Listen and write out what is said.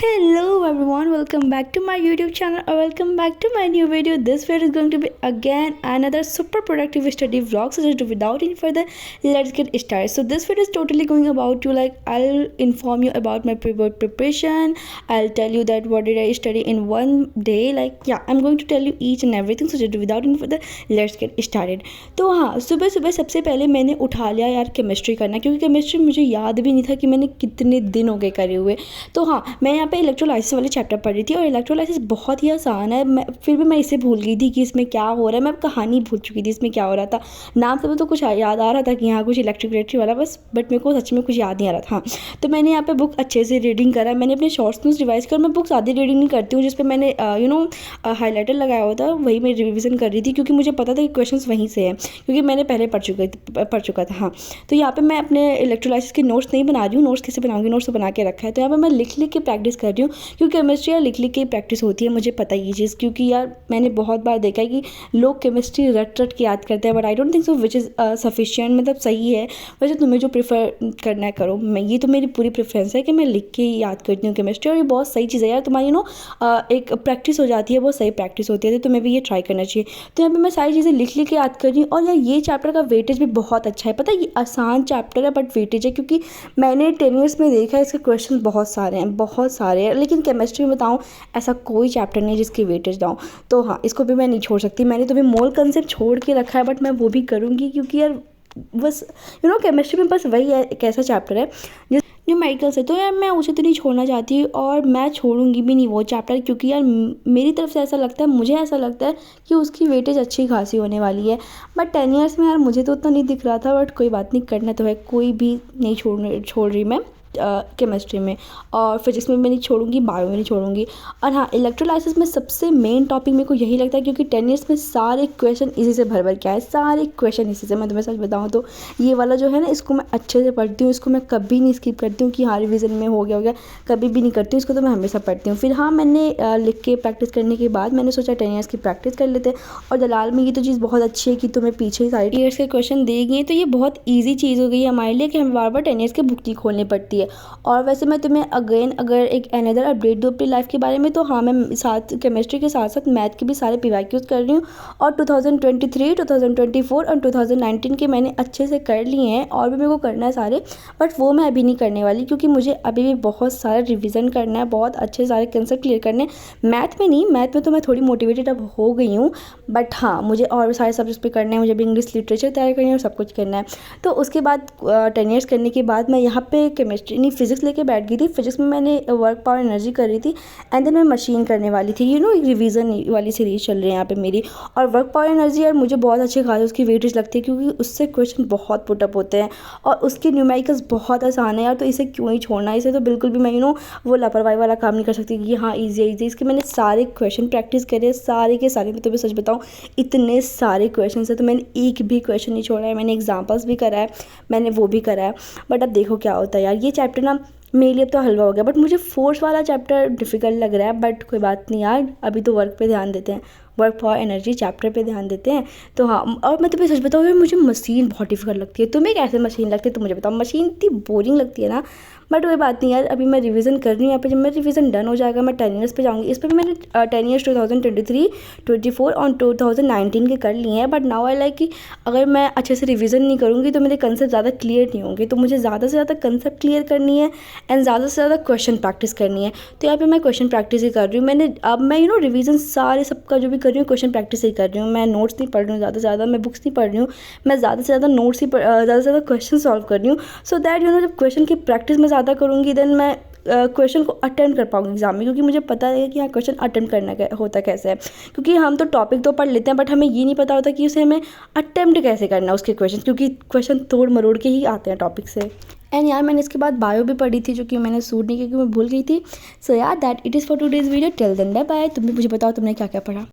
Hello everyone, welcome back to my YouTube channel or welcome back to my new video. This video is going to be again another super productive study vlog. So just without any further, let's get started. So this video is totally going about to I'll inform you about my pre-board preparation. I'll tell you that what did I study in one day. I'm going to tell you each and everything. So just without any further, let's get started. तो हाँ, सुबह सुबह सबसे पहले मैंने उठा लिया यार केमिस्ट्री करना, क्योंकि केमिस्ट्री मुझे याद भी नहीं था कि मैंने कितने दिन हो गए करे हुए. तो हाँ, मैं यहाँ पे इलेक्ट्रोलाइसिस वाले चैप्टर पढ़ रही थी और इलेक्ट्रोलाइसिस बहुत ही आसान है. फिर भी मैं इसे भूल गई थी कि इसमें क्या हो रहा है. मैं कहानी भूल चुकी थी इसमें क्या हो रहा था. नाम से तो कुछ याद आ रहा था कि यहाँ कुछ इलेक्ट्रिक वाला बस, बट मेरे को सच में कुछ याद नहीं आ रहा था. तो मैंने यहाँ पे बुक अच्छे से रीडिंग करा. मैंने अपने शॉर्ट्स नोट्स रिवाइज कर. मैं बुक ज़्यादा रीडिंग नहीं करती हूँ. जिस पर मैंने हाईलाइटर लगाया हुआ था वही मैं रिविज़न कर रही थी, क्योंकि मुझे पता था कि क्वेश्चन वहीं से हैं, क्योंकि मैंने पहले पढ़ चुका था. हाँ, तो यहाँ पे मैं अपने इलेक्ट्रोलाइसिस के नोट्स नहीं बना रही हूँ. नोट्स कैसे बनाऊँगी, नोट्स तो बना के रखा है. तो यहाँ पे मैं लिख के प्रैक्टिस कर रही हूँ, क्योंकि केमिस्ट्री यार लिख के प्रैक्टिस होती है. मुझे पता है ये चीज़, क्योंकि यार मैंने बहुत बार देखा है कि लोग केमिस्ट्री रट के याद करते हैं, but I don't think so which is sufficient. मतलब सही है. वैसे तुम्हें जो प्रेफर करना है करो. ये तो मेरी पूरी प्रेफरेंस है कि मैं लिख के ही याद करती हूँ केमिस्ट्री, और ये बहुत सही चीज़ है यार. तुम्हारी एक प्रैक्टिस हो जाती है, बहुत सही प्रैक्टिस होती है. तो तुम्हें भी ये ट्राई करना चाहिए. तो यहाँ पर मैं सारी चीज़ें लिख के याद कर रही हूँ. और यार ये चैप्टर का वेटेज भी बहुत अच्छा है. पता है ये आसान चैप्टर है बट वेटेज है, क्योंकि मैंने 10 ईयर्स में देखा है इसके क्वेश्चन बहुत सारे हैं. लेकिन केमिस्ट्री में बताऊँ ऐसा कोई चैप्टर नहीं जिसकी वेटेज दाऊँ. तो हाँ, इसको भी मैं नहीं छोड़ सकती. मैंने तो भी मोल कंसेप्ट छोड़ के रखा है, बट मैं वो भी करूँगी, क्योंकि यार बस केमिस्ट्री में बस वही है, एक ऐसा चैप्टर है न्यूमेरिकल्स है. तो यार मैं उसे तो नहीं छोड़ना चाहती, और मैं छोड़ूंगी भी नहीं वो चैप्टर, क्योंकि यार मेरी तरफ से ऐसा लगता है, मुझे ऐसा लगता है कि उसकी वेटेज अच्छी खासी होने वाली है. बट 10 ईयर्स में यार मुझे तो उतना नहीं दिख रहा था, बट कोई बात नहीं, करना तो है. कोई भी नहीं छोड़ रही मैं केमिस्ट्री में, और फिजिक्स में मैं नहीं छोड़ूंगी, बायो में नहीं छोड़ूंगी. और हाँ, इलेक्ट्रोलाइसिस में सबसे मेन टॉपिक मेरे को यही लगता है, क्योंकि 10 ईयर्स में सारे क्वेश्चन इसी से भर के आए. सारे क्वेश्चन इसी से. मैं तुम्हें सच बताऊँ तो ये वाला जो है ना, इसको मैं अच्छे से पढ़ती हूँ. इसको मैं कभी नहीं स्किप करती हूँ कि हाँ रिविज़न में हो गया, कभी भी नहीं करती हूँ. इसको तो मैं हमेशा पढ़ती हूँ. फिर हाँ, मैंने लिख के प्रैक्टिस करने के बाद मैंने सोचा 10 ईयर्स की प्रैक्टिस कर लेते हैं. और दलाल में ये तो चीज़ बहुत अच्छी है कि तुम्हें पीछे सारे ईयर्स के क्वेश्चन देगी, तो ये बहुत ईजी चीज़ हो गई है हमारे लिए कि हमें बार बार 10 ईयर्स की बुक नहीं खोलनी पड़ती है. और वैसे मैं तुम्हें अगेन अगर एक अनदर अपडेट दूँ अपनी लाइफ के बारे में, तो हाँ, मैं साथ केमिस्ट्री के साथ साथ मैथ के भी सारे PYQs कर रही हूँ. और 2023, 2024 और 2019 के मैंने अच्छे से कर लिए हैं, और भी मेरे को करना है सारे, बट वो मैं अभी नहीं करने वाली, क्योंकि मुझे अभी भी बहुत सारा रिविज़न करना है, बहुत अच्छे सारे कंसेप्ट क्लियर करने. मैथ में तो मैं थोड़ी मोटिवेटेड अब हो गई हूँ, बट हाँ, मुझे और भी सारे सब्जेक्ट्स पे करने हैं. मुझे भी इंग्लिश लिटरेचर तैयार करनी है और सब कुछ करना है. तो उसके बाद 10 ईयर्स करने के बाद मैं यहाँ पे केमिस्ट्री नहीं फिजिक्स लेके बैठ गई थी. फिजिक्स में मैंने वर्क पावर एनर्जी कर रही थी, एंड देन मैं मशीन करने वाली थी. एक रिवीजन वाली सीरीज चल रही है यहाँ पे मेरी. और वर्क पावर एनर्जी यार मुझे बहुत अच्छे खासे उसकी वेटेज लगती है, क्योंकि उससे क्वेश्चन बहुत पुटअप होते हैं और उसके न्यूमेरिकल्स बहुत आसान है यार. तो इसे क्यों ही छोड़ना. इसे तो बिल्कुल भी मैं वो लापरवाही वाला काम नहीं कर सकती कि हाँ ईजी है ईजी. इसके मैंने सारे क्वेश्चन प्रैक्टिस करे, सारे के सारे. मैं तुम्हें सच बताऊँ, इतने सारे क्वेश्चन है, तो मैंने एक भी क्वेश्चन नहीं छोड़ा है. मैंने एग्जाम्पल्स भी करा है, मैंने वो भी करा है. बट अब देखो क्या होता है यार. ये चैप्टर ना मेरे लिए तो हलवा हो गया, बट मुझे फोर्स वाला चैप्टर डिफ़िकल्ट लग रहा है. बट कोई बात नहीं यार, अभी तो वर्क पे ध्यान देते हैं, वर्क फॉर एनर्जी चैप्टर पे ध्यान देते हैं. तो हाँ, और मैं तुम्हें सच बताऊँ यार, मुझे मशीन बहुत डिफ़िकल्ट लगती है. तुम्हें कैसे मशीन लगती है तो मुझे बताओ. मशीन इतनी बोरिंग लगती है ना, बट कोई बात नहीं यार. अभी मैं रिवीजन कर रही हूँ यहाँ पे. जब मेरा रिवीजन डन हो जाएगा मैं 10 ईयर्स पे जाऊँगी. इस पर भी मैंने 10 ईयर्स 2023, 24 और 2019 के कर लिए हैं. बट नाउ आई लाइक कि अगर मैं अच्छे से रिवीजन नहीं करूँगी तो मेरे कंसेप्ट ज़्यादा क्लियर नहीं होंगे. तो मुझे ज़्यादा से ज़्यादा कंसेप्ट क्लियर करनी है, एंड ज़्यादा से ज़्यादा क्वेश्चन प्रैक्टिस करनी है. तो यहाँ पे मैं क्वेश्चन प्रैक्टिस ही कर रही हूँ. मैं रिवीजन सारे सबका जो भी कर रही हूँ, क्वेश्चन प्रैक्टिस ही कर रही हूँ. मैं नोट्स नहीं पढ़ रही हूँ ज़्यादा से ज़्यादा, मैं बुक्स नहीं पढ़ रही हूँ. मैं ज़्यादा से ज़्यादा नोट्स ही ज़्यादा से ज़्यादा क्वेश्चन सॉल्व कर रही हूँ. सो दैट जब क्वेश्चन की प्रैक्टिस में ज़्यादा करूँगी, देन मैं क्वेश्चन को अटेम्प्ट कर पाऊँगी एग्जाम में, क्योंकि मुझे पता है कि हाँ क्वेश्चन अटेम्प्ट करना होता कैसे है. क्योंकि हम तो टॉपिक तो पढ़ लेते हैं, बट हमें ये नहीं पता होता कि उसे हमें अटेम्प्ट कैसे करना है उसके क्वेश्चन, क्योंकि क्वेश्चन तोड़ मरोड़ के ही आते हैं टॉपिक से. एंड यार मैंने इसके बाद बायो भी पढ़ी थी, जो कि मैंने सूट नहीं किया, क्योंकि मैं भूल गई थी. सो यार that it is for today's video. Till then bye bye. तुम भी मुझे बताओ तुमने क्या क्या पढ़ा.